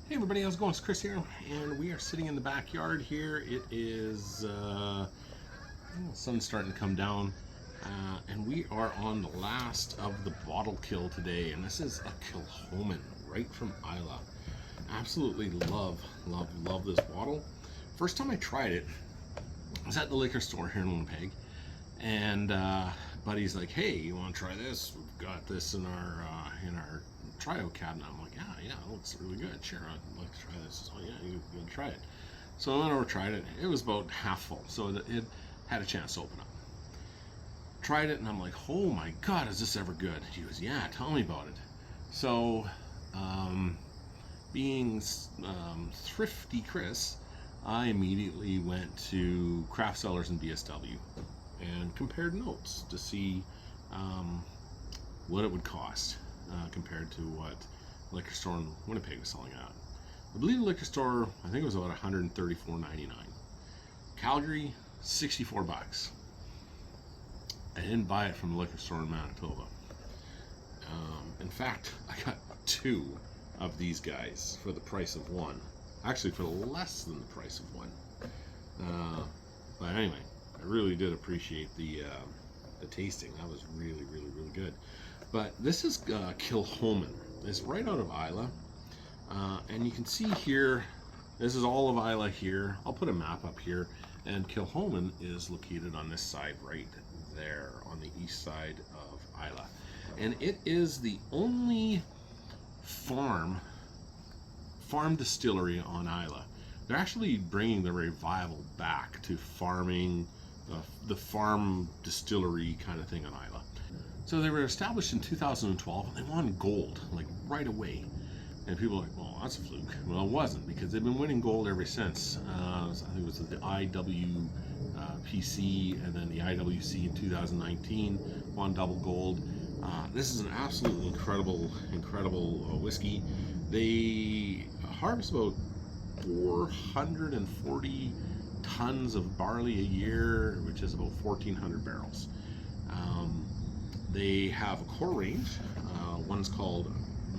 Hey everybody, how's it going? It's Chris here, and we are sitting in the backyard here. It is, the sun's starting to come down, and we are on the last of the bottle kill today, and this is a Kilchoman, right from Islay. Absolutely love this bottle. First time I tried it, I was at the liquor store here in Winnipeg, and buddy's like, "Hey, you want to try this? We've got this in our trio cabinet." I'm like, yeah, it looks really good. Sure, I'd like to try this. So yeah, you can try it. So I went over, tried it. It was about half full, so it had a chance to open up. Tried it, and I'm like, "Oh my God, is this ever good?" He goes, "Yeah, tell me about it." So, being thrifty Chris, I immediately went to Craft Cellars in BSW and compared notes to see what it would cost compared to what liquor store in Winnipeg was selling it at. I believe the liquor store, I think it was about $134.99. Calgary, $64. I didn't buy it from the liquor store in Manitoba. In fact, I got two of these guys for the price of one. Actually, for less than the price of one. But anyway, I really did appreciate the tasting. That was really good. But this is Kilchoman. It's right out of Islay, and you can see here, this is all of Islay here. I'll put a map up here, and Kilchoman is located on this side right there, on the east side of Islay, and it is the only farm distillery on Islay. They're actually bringing the revival back to farming, the farm distillery kind of thing on Islay. So they were established in 2012, and they won gold, like right away. And people are like, "Well, that's a fluke." Well, it wasn't, because they've been winning gold ever since. I think it was the IWPC and then the IWC in 2019, won double gold. This is an absolutely incredible whiskey. They harvest about 440 tons of barley a year, which is about 1,400 barrels. They have a core range. One's called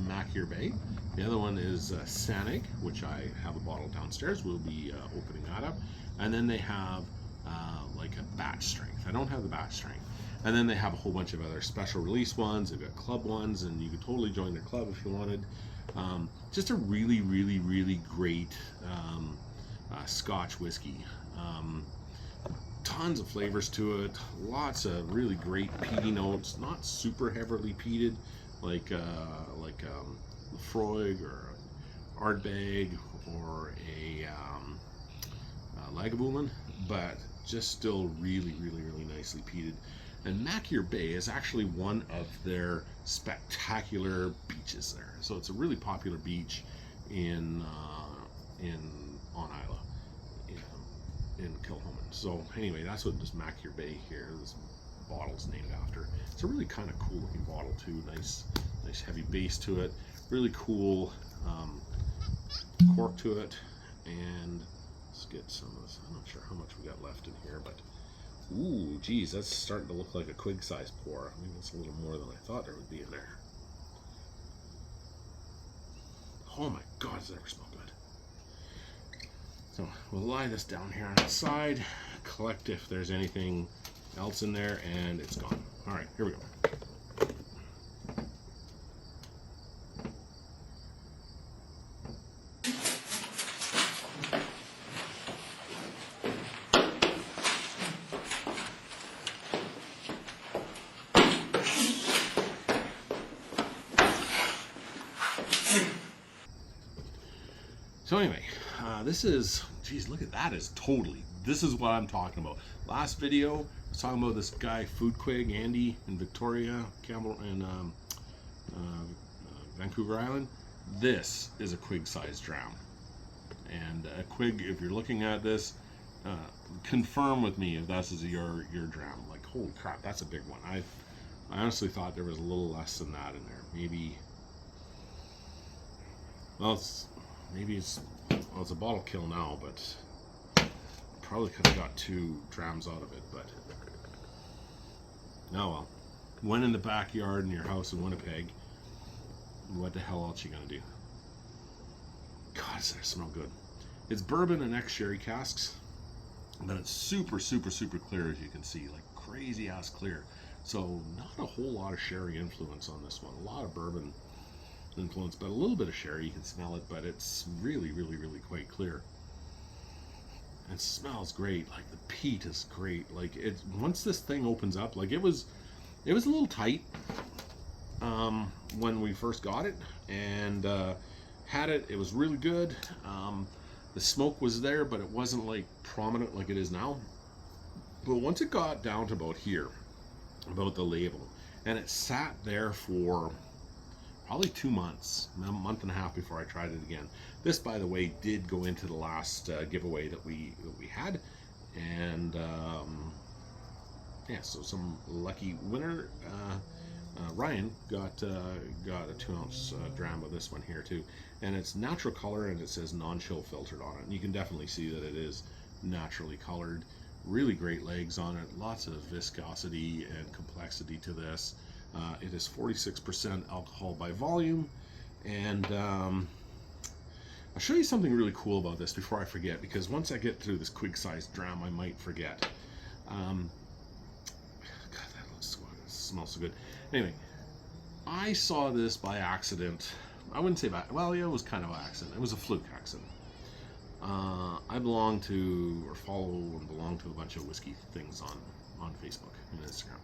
Machir Bay. The other one is Sanig, which I have a bottle downstairs. We'll be opening that up. And then they have like a batch strength. I don't have the batch strength. And then they have a whole bunch of other special release ones. They've got club ones, and you could totally join their club if you wanted. Just a really great Scotch whiskey. Tons of flavors to it, lots of really great peaty notes, not super heavily peated like Lefroy or Ardbeg or a Lagavulin, but just still really nicely peated. And Machir Bay is actually one of their spectacular beaches there. So it's a really popular beach on Islay, in Kilchoman. So anyway, that's what this Machir Bay here, this bottle's named after. It's a really kind of cool looking bottle too. Nice heavy base to it. Really cool cork to it. And let's get some of this. I'm not sure how much we got left in here, but ooh, geez, that's starting to look like a quig size pour. I mean, that's a little more than I thought there would be in there. Oh my God, does that ever smell good? So we'll lie this down here on the side, collect if there's anything else in there, and it's gone. All right, here we go. So anyway, this is, geez, look at that, this is what I'm talking about. Last video, I was talking about this guy, Food Quig, Andy, in Victoria, Campbell, and Vancouver Island. This is a quig size dram. And a quig, if you're looking at this, confirm with me if this is your dram. Like, holy crap, that's a big one. I honestly thought there was a little less than that in there. Maybe, well, it's a bottle kill now, but probably could have got 2 drams out of it, but oh well. One in the backyard in your house in Winnipeg, what the hell else you gonna do? does that smell good. It's bourbon and ex-sherry casks, but it's super, super, super clear, as you can see, like crazy ass clear. So not a whole lot of sherry influence on this one. A lot of bourbon influence, but a little bit of sherry. You can smell it, but it's really, really, really quite clear. It smells great. Like the peat is great. Like it, once this thing opens up, like it was a little tight when we first got it, and had it. It was really good. The smoke was there, but it wasn't like prominent like it is now. But once it got down to about here, about the label, and it sat there for probably 2 months, a month and a half before I tried it again. This, by the way, did go into the last giveaway that we had, and yeah, so some lucky winner. Ryan got a 2-ounce dram of this one here too, and it's natural color, and it says non-chill filtered on it. And you can definitely see that it is naturally colored. Really great legs on it, lots of viscosity and complexity to this. It is 46% alcohol by volume, and I'll show you something really cool about this before I forget, because once I get through this quick-sized dram, I might forget. God, that smells so good. Anyway, I saw this by accident. I wouldn't say by, well, yeah, it was kind of an accident. It was a fluke accident. I belong to, or follow and belong to, a bunch of whiskey things on Facebook and Instagram.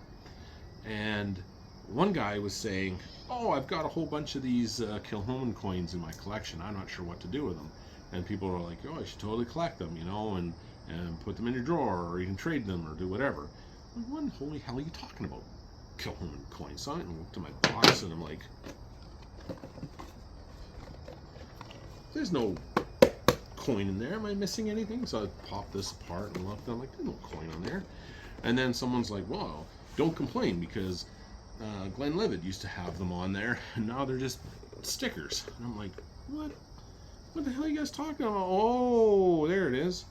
And one guy was saying, oh, I've got a whole bunch of these Kilchoman coins in my collection. I'm not sure what to do with them. And people were like, oh, you should totally collect them, you know, and put them in your drawer, or you can trade them, or do whatever. Like, what in holy hell are you talking about? Kilchoman coins. So I looked at my box, and I'm like, there's no coin in there. Am I missing anything? So I popped this apart and looked, and I'm like, there's no coin on there. And then someone's like, well, don't complain, because Glenlivet used to have them on there, and now they're just stickers. And I'm like, what the hell are you guys talking about? Oh, there it is.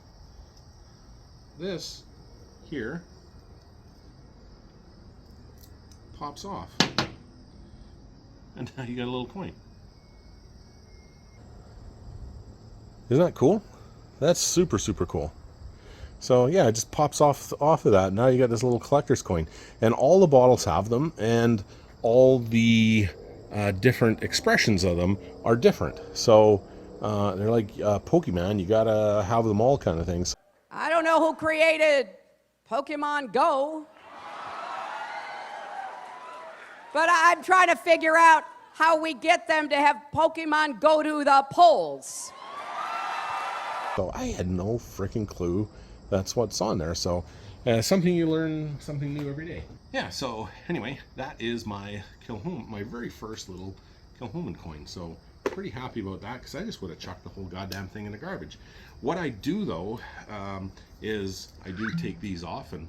This here pops off, and now you got a little coin. Isn't that cool? That's super, super cool. So yeah, it just pops off of that. Now you got this little collector's coin, and all the bottles have them, and all the different expressions of them are different. So they're like Pokemon. You gotta have them all, kind of things. I don't know who created Pokemon Go, but I'm trying to figure out how we get them to have Pokemon go to the polls. So I had no freaking clue that's what's on there. So something you learn, something new every day. Yeah, so anyway, that is my Kilchoman, my very first little Kilchoman coin. So pretty happy about that, because I just would have chucked the whole goddamn thing in the garbage. What I do though is I do take these off, and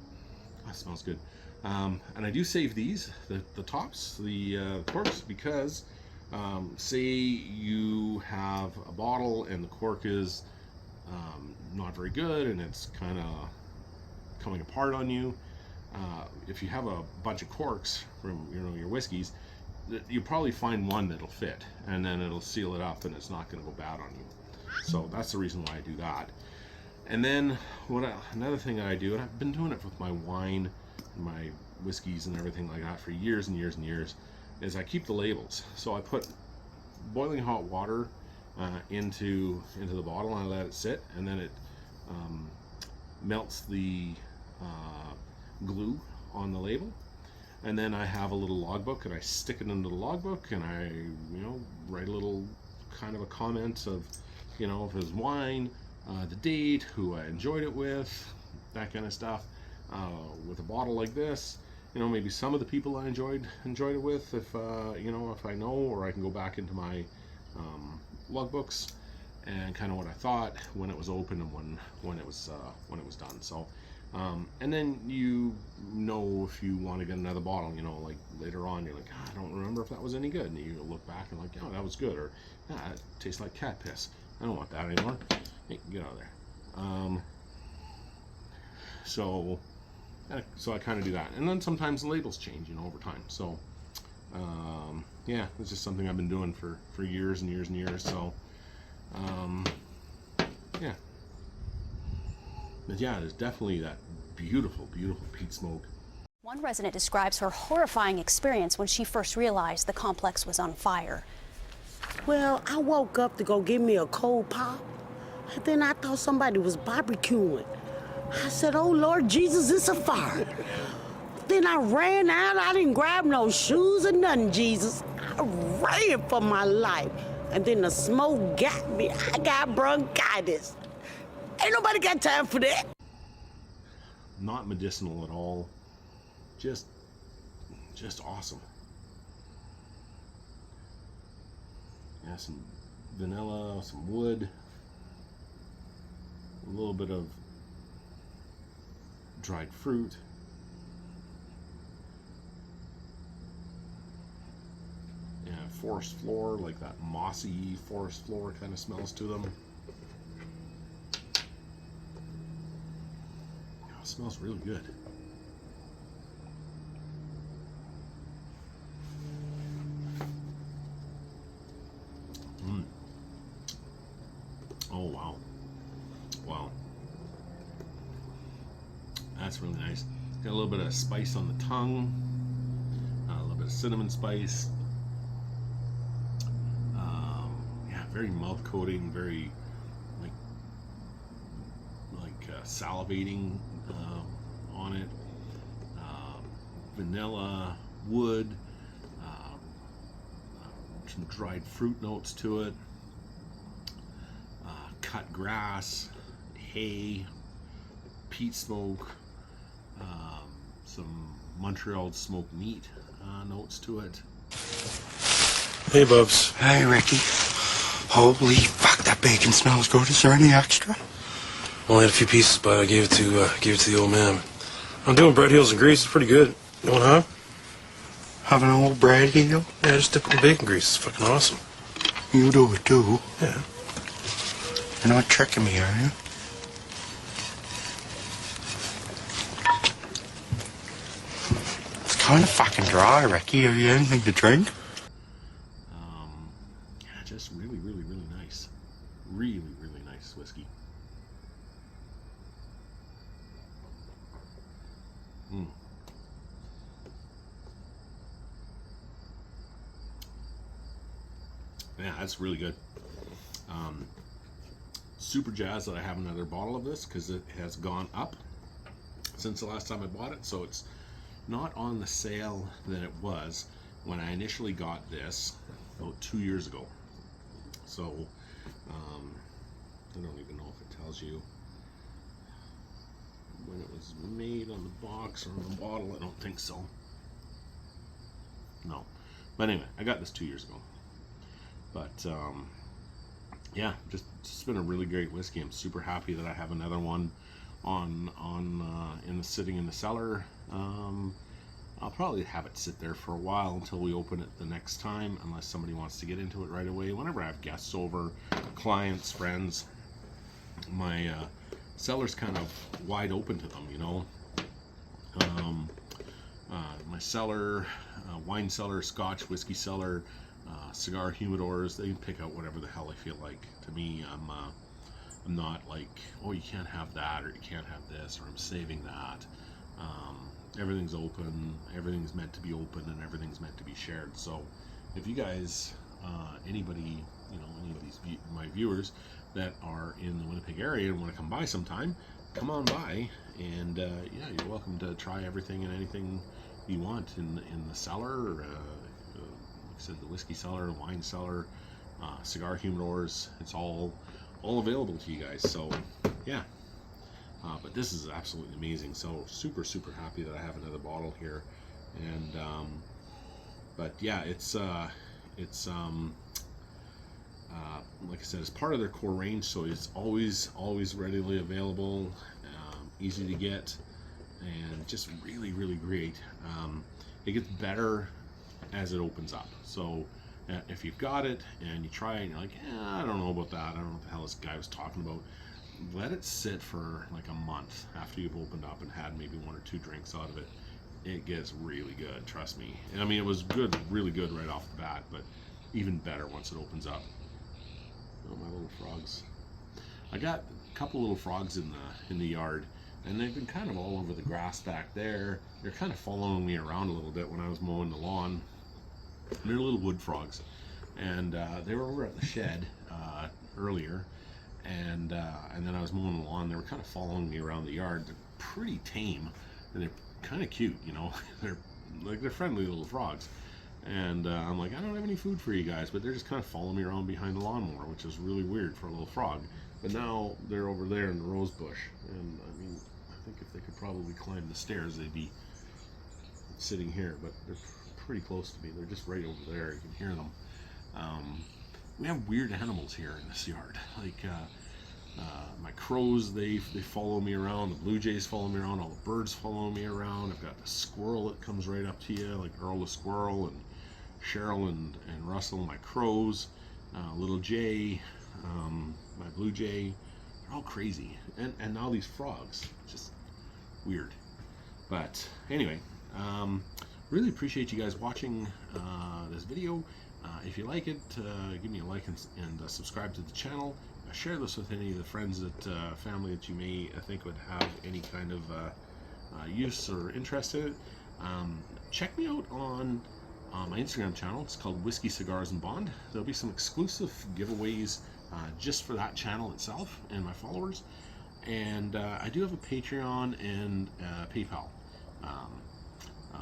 that smells good. And I do save these, the tops, the corks, because say you have a bottle and the cork is not very good, and it's kind of coming apart on you. If you have a bunch of corks from your whiskeys, you'll probably find one that'll fit, and then it'll seal it up, and it's not going to go bad on you. So that's the reason why I do that. And then another thing that I do, and I've been doing it with my wine and my whiskeys and everything like that for years and years and years, is I keep the labels. So I put boiling hot water into the bottle, and I let it sit, and then it melts the glue on the label. And then I have a little logbook, and I stick it into the logbook, and I write a little kind of a comment of if it was wine, the date, who I enjoyed it with, that kind of stuff. With a bottle like this, maybe some of the people I enjoyed it with, if if I know, or I can go back into my logbooks and kind of what I thought when it was open and when it was done. So and then if you want to get another bottle, like later on you're like, I don't remember if that was any good, and you look back and like, oh, that was good, or it tastes like cat piss, I don't want that anymore. Hey, get out of there. So I kind of do that, and then sometimes the labels change over time. So yeah, it's just something I've been doing for years and years and years. So But yeah, there's definitely that beautiful, beautiful peat smoke. One resident describes her horrifying experience when she first realized the complex was on fire. Well, I woke up to go get me a cold pop, and then I thought somebody was barbecuing. I said, oh, Lord Jesus, it's a fire. Then I ran out. I didn't grab no shoes or nothing, Jesus. I ran for my life. And then the smoke got me. I got bronchitis. Ain't nobody got time for that. Not medicinal at all. Just awesome. Yeah, some vanilla, some wood, a little bit of dried fruit. Yeah, forest floor, like that mossy forest floor kind of smells to them. Yeah, it smells really good. Oh, wow. Wow. That's really nice. Got a little bit of spice on the tongue. A little bit of cinnamon spice. Yeah, very mouth coating, very like salivating on it. Vanilla, wood, some dried fruit notes to it. Cut grass, hay, peat smoke, some Montreal smoked meat notes to it. Hey, Bubs. Hey, Ricky. Holy fuck, that bacon smells good. Is there any extra? Only had a few pieces, but I gave it to the old man. I'm doing bread heels and grease. It's pretty good. You want to have? Have an old bread heel? Yeah, just dip it in bacon grease. It's fucking awesome. You do it too? Yeah. You're not tricking me, are you? It's kind of fucking dry, Ricky. Have you anything to drink? Yeah, just really, really, really nice. Really, really nice whiskey. Yeah, that's really good. Super jazzed that I have another bottle of this because it has gone up since the last time I bought it, so it's not on the sale that it was when I initially got this about 2 years ago. So I don't even know if it tells you when it was made on the box or on the bottle. I don't think so. No, but anyway, I got this 2 years ago. But yeah, just it's been a really great whiskey. I'm super happy that I have another one sitting in the cellar. I'll probably have it sit there for a while until we open it the next time, unless somebody wants to get into it right away. Whenever I have guests over, clients, friends, my cellar's kind of wide open to them, you know. My cellar, wine cellar, Scotch, whiskey cellar, cigar humidors, they can pick out whatever the hell I feel like. To me, I'm not like, oh, you can't have that, or you can't have this, or I'm saving that. Everything's open, everything's meant to be open, and everything's meant to be shared. So if you guys, anybody, you know, any of these my viewers that are in the Winnipeg area and want to come by sometime, come on by, and yeah, you're welcome to try everything and anything you want in the cellar. Like I said, the whiskey cellar, wine cellar, cigar humidors. It's all available to you guys. So yeah. But this is absolutely amazing. So super happy that I have another bottle here, and but yeah, it's like I said, it's part of their core range, so it's always readily available, easy to get, and just really great. It gets better as it opens up. So if you've got it and you try it and you're like, I don't know about that, I don't know what the hell this guy was talking about, let it sit for like a month after you've opened up and had maybe 1 or 2 drinks out of it. It gets really good, trust me. I mean, it was good, really good right off the bat, but even better once it opens up. Oh, my little frogs. I got couple little frogs in the yard, and they've been kind of all over the grass back there. They're kind of following me around a little bit when I was mowing the lawn. They're little wood frogs, and they were over at the shed earlier, and then I was mowing the lawn. They were kind of following me around the yard. They're pretty tame, and they're kind of cute, you know. they're friendly little frogs, and I'm like, I don't have any food for you guys, but they're just kind of following me around behind the lawnmower, which is really weird for a little frog. But now they're over there in the rose bush, and I mean, I think if they could probably climb the stairs, they'd be sitting here, but they're pretty close to me. They're just right over there. You can hear them. We have weird animals here in this yard. Like my crows, they follow me around. The blue jays follow me around. All the birds follow me around. I've got the squirrel that comes right up to you, like Earl the squirrel, and Cheryl and Russell, my crows, little Jay, my blue jay. They're all crazy. And now these frogs, just weird. But anyway, really appreciate you guys watching this video. If you like it, give me a like and subscribe to the channel. Share this with any of the friends family that you may think would have any kind of use or interest in it. Check me out on my Instagram channel. It's called Whiskey, Cigars, and Bond. There'll be some exclusive giveaways just for that channel itself and my followers. And I do have a Patreon and PayPal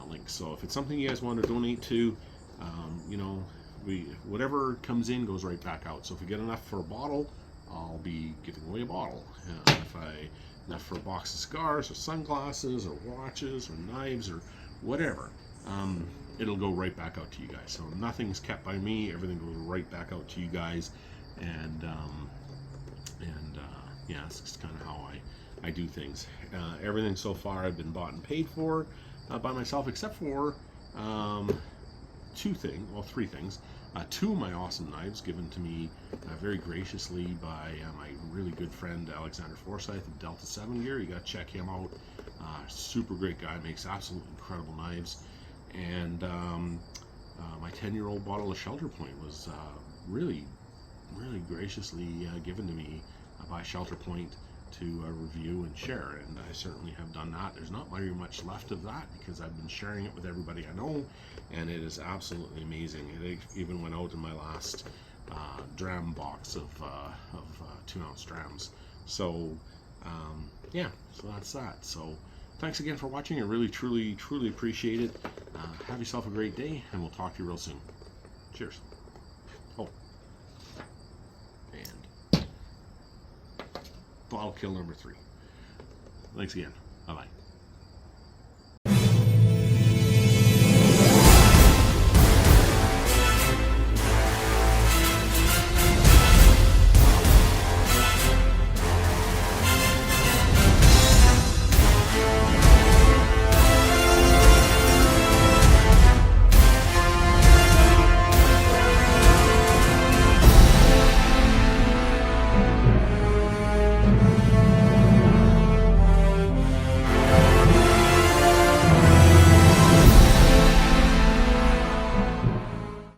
link. So if it's something you guys want to donate to, you know, whatever comes in goes right back out. So if we get enough for a bottle, I'll be giving away a bottle. Enough for a box of cigars or sunglasses or watches or knives or whatever, it'll go right back out to you guys. So nothing's kept by me. Everything goes right back out to you guys. And yeah, that's just kind of how I do things. Everything so far I've been bought and paid for by myself, except for three things. Two of my awesome knives given to me very graciously by my really good friend Alexander Forsyth of Delta 7 Gear. You got to check him out. Super great guy, makes absolutely incredible knives. And my 10-year-old bottle of Shelter Point was really graciously given to me by Shelter Point to review and share, and I certainly have done that. There's not very much left of that because I've been sharing it with everybody I know, and it is absolutely amazing. It even went out in my last dram box of 2-ounce drams. So yeah, so that's that. So thanks again for watching. I really truly appreciate it. Have yourself a great day, and we'll talk to you real soon. Cheers. Oh, and bottle kill number 3. Thanks again. Bye bye.